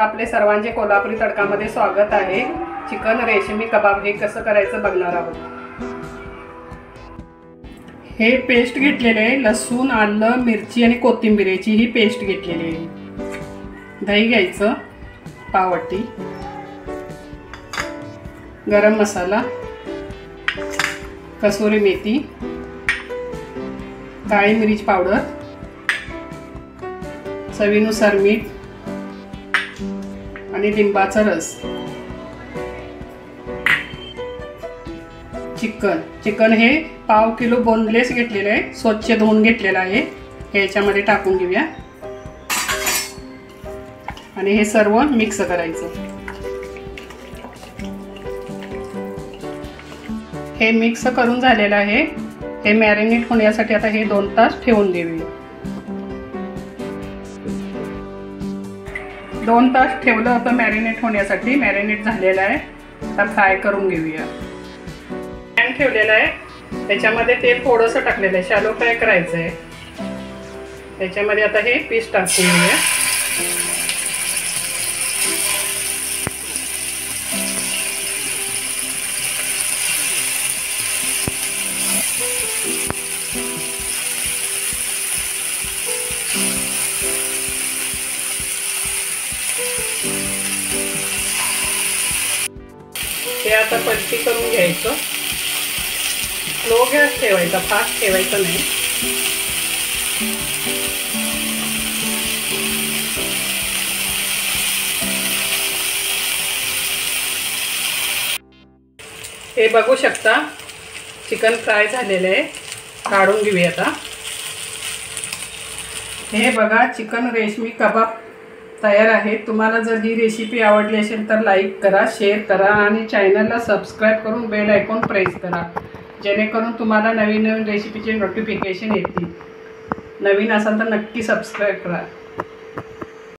आपले सर्वांचे कोल्हापुरी तडकामध्ये स्वागत आहे। चिकन रेशमी कबाब हे कसं करायचं बघणार आहोत। हे पेस्ट घेतलेले आहे, लसूण, आलं, मिरची आणि कोथिंबीरची ही पेस्ट घेतलेली आहे। दही घ्यायचं पावटी, गरम मसाला, कसुरी मेथी, काळी मिरची पावडर, चवीनुसार मीठ आणि लिंबाचा रस। चिकन हे पाव किलो बोनलेस घेतलेले आहे, स्वच्छ धुवून घेतलेला आहे। ह्याच्यामध्ये टाकून घेऊया आणि हे सर्व मिक्स करायचं। हे मिक्स करून झालेलं आहे। हे मॅरिनेट होण्यासाठी आता हे 2 तास ठेवून देऊया। 2 तास ठेवलं होतं मॅरिनेट होण्यासाठी। मॅरिनेट झालेलं आहे, आता फ्राय करून घेऊया। पॅन ठेवलेला आहे, त्याच्यामध्ये तेल थोडंसं टाकलेलं आहे, शॅलो फ्राय करायचं आहे। त्याच्यामध्ये आता हे पीस टाकून घेऊया। हे आता पलटी करून घ्यायचं। स्लो गॅस ठेवायचा, फास्ट ठेवायचा नाही। हे बघू शकता चिकन फ्राय झालेलं आहे, काढून घेऊया आता। हे बघा चिकन रेशमी कबाब तयार आहे। तुम्हाला जर ही रेसिपी आवडली असेल तर लाईक करा, शेअर करा आणि चॅनलला सबस्क्राईब करून बेल आयकॉन प्रेस करा, जेणेकरून तुम्हाला नवीन नवीन रेसिपीचे नोटिफिकेशन येतील। नवीन असाल तर नक्की सबस्क्राईब करा।